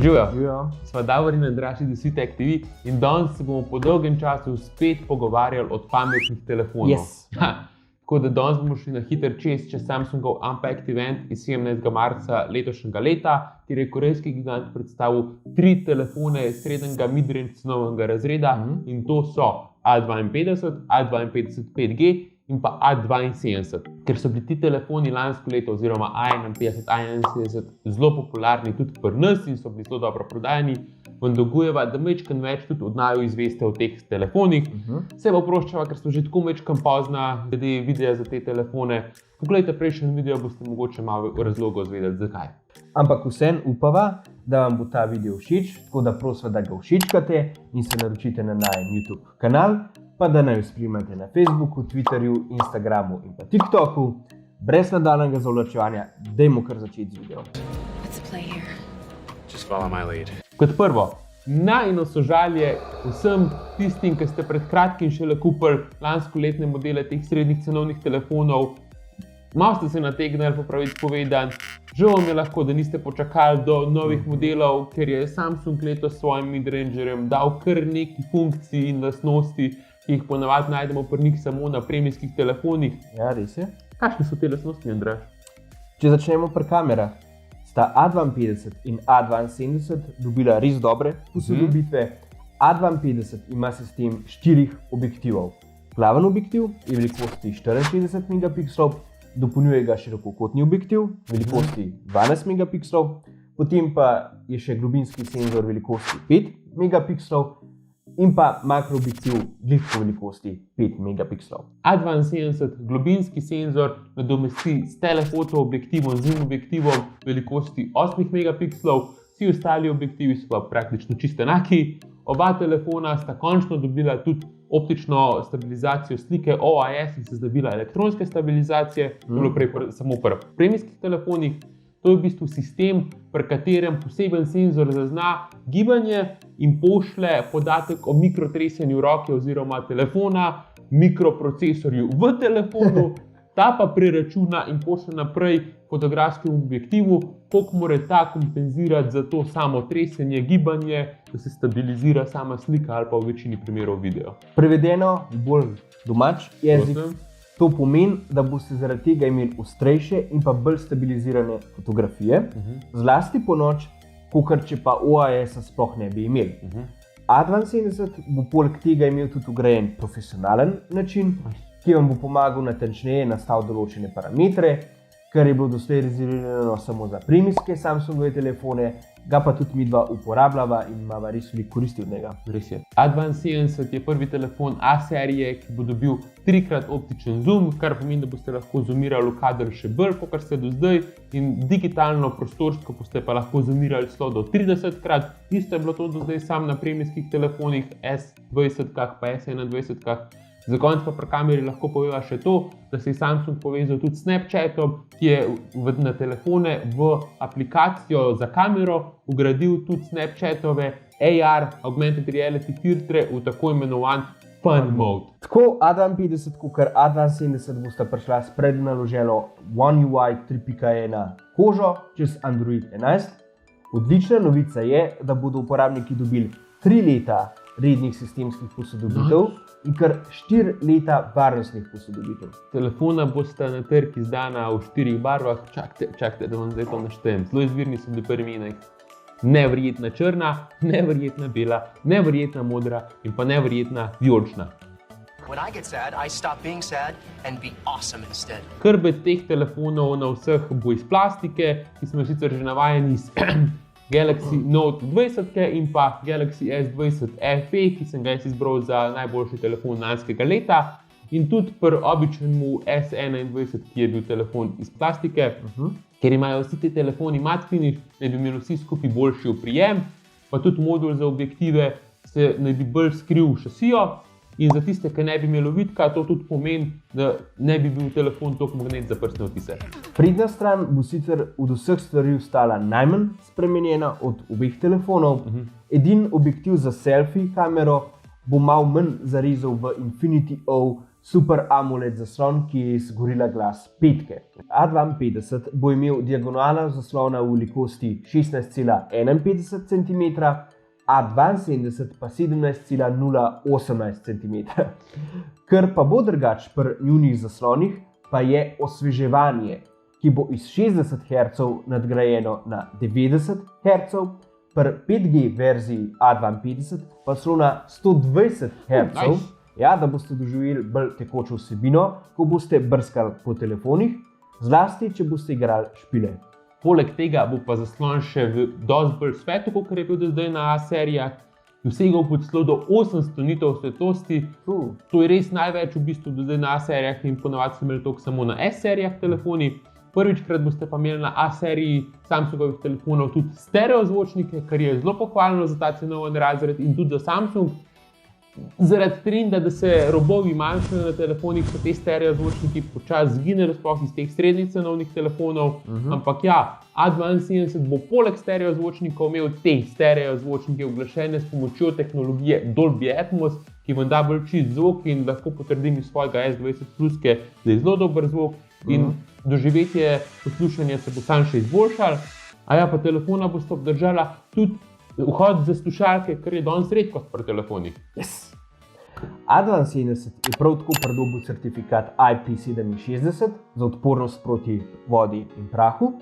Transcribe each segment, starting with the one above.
Živijo. Sva Davor in Andraž iz Sitech TV in danes se bomo po dolgem času spet pogovarjali o pametnih telefonih. Yes. Tako da danes bomo šli na hiter čez Samsungov Unpacked Event iz 17. marca letošnjega leta, kjer je korejski gigant predstavil 3 telefone srednjega mid-range cenovnega razreda in to so A52, A52 5G in pa A72. Ker so bili ti telefoni lansko leto oziroma A51, A71 zelo popularni tudi pri nas in so bili zelo dobro prodajani, vam dolgujeva, da mečkan več tudi od naju izveste o teh telefonih. Se pa oproščava, ker so že tako mečkan pozna glede videa za te telefone. Poglejte prejšnji video, boste mogoče malo razlogov izvedeli, zakaj. Ampak vsem upava, da vam bo ta video všeč, tako da prosim, da ga všečkate in se naročite na naš YouTube kanal, pa da naj spremljate na Facebooku, Twitterju, Instagramu in pa TikToku. Brez nadaljnjega zavlačevanja, dajmo kar začeti z videom. Kot prvo, najino sožalje vsem tistim, ki ste pred kratkim šele kupili lanskoletne modele teh srednjih cenovnih telefonov. Malo ste se nategnili popraviti povedan, žal vam je lahko, da niste počakali do novih modelov, ker je Samsung letos s svojim mid-rangerjem dal kar nekaj funkcij in lastnosti, ki jih ponavadi najdemo pri njih samo na premijskih telefonih. Ja, res je. Kakšne so te lastnosti, Andraž? Če začnemo pri kamerah, sta A52 in A72 dobila res dobre posodobitve. A52 ima sistem 4 objektivov. Glaven objektiv je velikosti 64 megapikslov, dopolnjuje ga širokokotni objektiv velikosti 12 megapikslov, potem pa je še globinski senzor velikosti 5 megapikslov in pa makroobjektiv glih po velikosti 5 megapikslov. A72 globinski senzor nadomesti s telefoto objektivom z zoom objektivom velikosti 8 megapikslov, vsi ostali objektivi so pa praktično čisto enaki. Oba telefona sta končno dobila tudi optično stabilizacijo slike OIS in se zdobila elektronske stabilizacije, bilo prej samo pri premijskih telefonih. To je v bistvu sistem, pri katerem poseben senzor zazna gibanje in pošlje podatek o mikrotresenju roke oziroma telefona mikroprocesorju v telefonu, ta pa preračuna in pošlje naprej fotografskemu objektivu, koliko mora ta kompenzirati za to samo tresenje, gibanje, da se stabilizira sama slika ali pa v večini primerov video. Prevedeno bolj domač jezik, to pomeni, da boste zaradi tega imeli ostrejše in pa bolj stabilizirane fotografije, zlasti po noč, kakor če pa OIS-a sploh ne bi imeli. A72 bo poleg tega imel tudi vgrajen profesionalen način, ki vam bo pomagal natančneje nastaviti določene parametre, kar je bilo doslej rezervirano samo za premijske Samsungove telefone, ga pa tudi midva uporabljava in imava res veliko koristi od njega. Res je. A72 je prvi telefon A serije, ki bo dobil 3x optičen zoom, kar pomeni, da boste lahko zoomirali v kader še bolj, kot ste do zdaj, in digitalno prostorsko boste pa lahko zoomirali celo do 30x. Isto je bilo to do zdaj samo na premijskih telefonih S20-kah pa S21-kah. Za konec pa pri kameri lahko poveva še to, da se je Samsung povezal tudi s Snapchatom, ki je na telefone v aplikacijo za kamero vgradil tudi Snapchatove AR, Augmented Reality filtre v tako imenovan Fun Mode. Tako A52 kot A72 bosta prišla s prednaloženo One UI 3.1 kožo čez Android 11. Odlična novica je, da bodo uporabniki dobili 3 leta rednih sistemskih posodobitev in kar 4 leta varnostnih posodobitev. Telefona bosta na trg izdana v 4 barvah. Čakajte, da vam zdaj to naštejem. Zelo izvirni so bili prvi imena. Neverjetna črna, neverjetna bela, neverjetna modra in pa neverjetna vijolična. Hrbet teh telefonov na vseh bo iz plastike, ki smo sicer že navajeni iz Galaxy Note 20 in pa Galaxy S20 FE, ki sem ga izbral za najboljši telefon lanskega leta, in tudi pri običajnemu S21, ki je bil telefon iz plastike, ker imajo vsi ti telefoni matte finish, naj bi imeli vsi skupaj boljši oprijem, pa tudi modul za objektive se naj bi bolj skril v šasijo. In za tiste, ki ne bi imeli vidika, to tudi pomeni, da ne bi bil telefon toliko magnet za prstne odtise. Prednja stran bo sicer od vseh stvari ostala najmanj spremenjena od obeh telefonov. Edini objektiv za selfie kamero bo malo manj zarezal v Infinity O Super AMOLED zaslon, ki je iz Gorilla Glass 5. A52 bo imel diagonalo zaslona v velikosti 16,51 cm, A72 pa 17,018 cm. Kar pa bo drugače pri njunih zaslonih, pa je osveževanje, ki bo iz 60 Hz nadgrajeno na 90 Hz, pri 5G verziji A52 pa celo na 120 Hz, ja, da boste doživeli bolj tekočo vsebino, ko boste brskali po telefonih, zlasti, če boste igrali špile. Poleg tega bo pa zaslon še v dosti bolj svetu, kot je bil do zdaj na A-serijah, dosegal bo celo do 800 nitov svetlosti. To je res največ v bistvu do zdaj na A-serijah in ponavadi so imeli toliko samo na S-serijah telefoni. Prvičkrat boste pa imeli na A-seriji Samsungovih telefonov tudi stereo zvočnike, kar je zelo pohvalno za ta cenovni razred in tudi za Samsung. Zaradi trenda, da se robovi manjšajo na telefonih, so te stereo zvočniki počasi zginili sploh iz teh srednjih cenovnih telefonov. Ampak ja, A72 bo poleg stereo zvočnikov imel te stereo zvočnike uglašene s pomočjo tehnologije Dolby Atmos, ki vam da bolj čist zvok in lahko potrdim iz svojega S20 Pluske, da je zelo dober zvok in doživetje poslušanja se bo sam še izboljšalo. A ja, pa telefona boste obdržala tudi vhod za slušalke, kar je danes redkost pri telefonih. Yes. A72 je prav tako pridobil certifikat IP67 za odpornost proti vodi in prahu,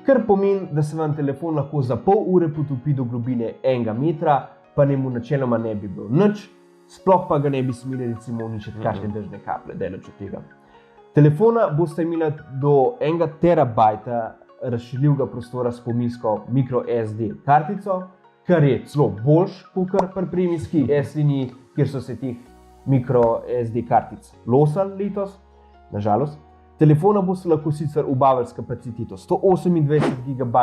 kar pomeni, da se vam telefon lahko za pol ure potopi do globine 1 metra, pa njemu načeloma ne bi bilo nič, sploh pa ga ne bi smeli recimo uničiti kakšne dežne kaplje, daleč od tega. Telefona boste imeli do 1 terabajta razširljivega prostora s spominsko microSD kartico, kar je celo boljš kot pri premijski S-liniji, kjer so se teh microSD kartic losali letos, nažalost. Telefona boste lahko sicer ubavili s kapaciteto 128 GB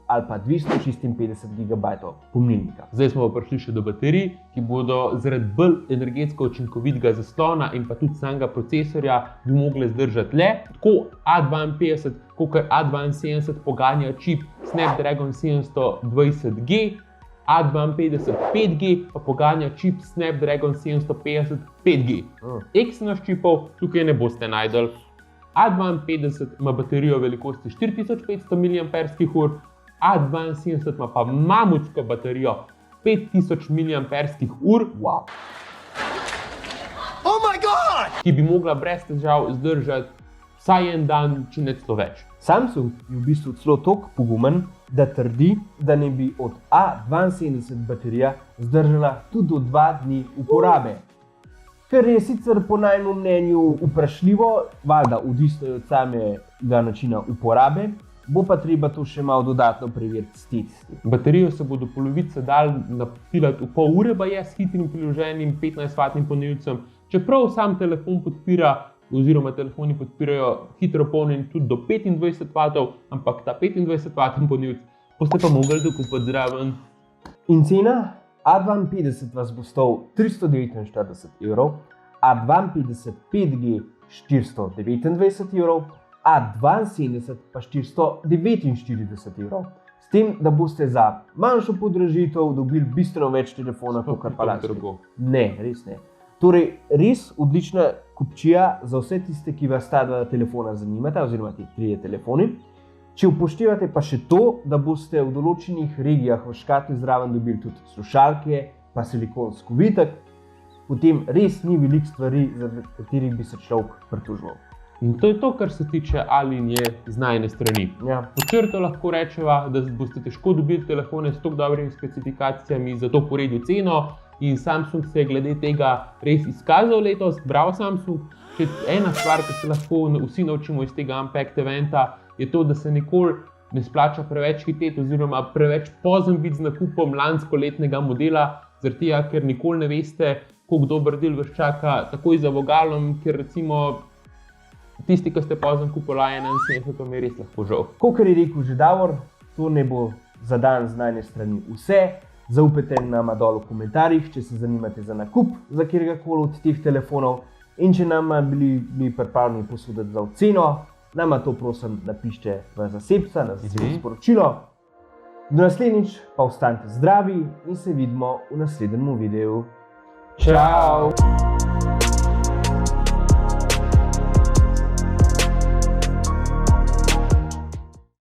ali pa 256 GB pomnilnika. Zdaj smo pa prišli še do baterij, ki bodo zaradi bolj energetsko učinkovitega zaslona in pa tudi samega procesorja bi mogli zdržati le. Tako A52 kot A72 poganja čip Snapdragon 720G, A52 5G pa poganja čip Snapdragon 750 5G. Exynos čipov tukaj ne boste najdel. A52 ima baterijo velikosti 4500 mAh, A72 ima pa mamutsko baterijo 5000 mAh, ki bi mogla brez težav zdržati vsaj en dan, če ne celo več. Samsung je v bistvu celo toliko pogumen, da trdi, da ne bi od A72 baterija zdržala tudi do 2 dni uporabe. Kar je sicer po najmem mnenju vprašljivo, valjda odvisno od samega načina uporabe, bo pa treba to še malo dodatno preveriti s testi. Baterijo se bo do polovice dal napilati v pol ure, pa je s hitrim priloženim 15W polnilcem, čeprav sam telefon podpira, oziroma telefoni podpirajo hitro polnjenje tudi do 25W, ampak ta 25W polnilc boste pa mogli dokupiti zraven. In cena? A52 vas bo stal 349 €, A52 5G 429 €, A72 pa 449 €. S tem, da boste za manjšo podražitev dobili bistveno več telefona, kot pa lani. Ne, res ne. Torej, res odlična kupčija za vse tiste, ki vas ta dva telefona zanimata, oziroma ti 3 telefoni. Če upoštevate pa še to, da boste v določenih regijah v škatli zraven dobili tudi slušalke, pa silikonsko vitek, potem res ni veliko stvari, za katerih bi se človek pritoževal. In to je to, kar se tiče A-linije z najine strani. Ja. Pod črto lahko rečeva, da boste težko dobili telefone s tako dobrimi specifikacijami za to poredjo ceno in Samsung se je glede tega res izkazal letos. Bravo Samsung! Če ena stvar, ki se lahko vsi naučimo iz tega Unpacked eventa, je to, da se nikoli ne splača preveč hiteti oziroma preveč pozen biti z nakupom lanskoletnega modela, zaradi tega, ker nikoli ne veste, koliko dober del vas čaka takoj za vogalom, ker recimo tisti, ki ste pozen kupili A71, mi je res lahko žal. Kakor je rekel že Davor, to ne bo za dan z najne strani vse. Zaupajte nama dol v komentarjih, če se zanimate za nakup za kjerkoli od teh telefonov in če nama bili pripravljeni posoditi za oceno, nama to prosim napišite v zasebca, na zasebno sporočilo. Do naslednjič pa ostanite zdravi in se vidimo v naslednjem videu. Čau!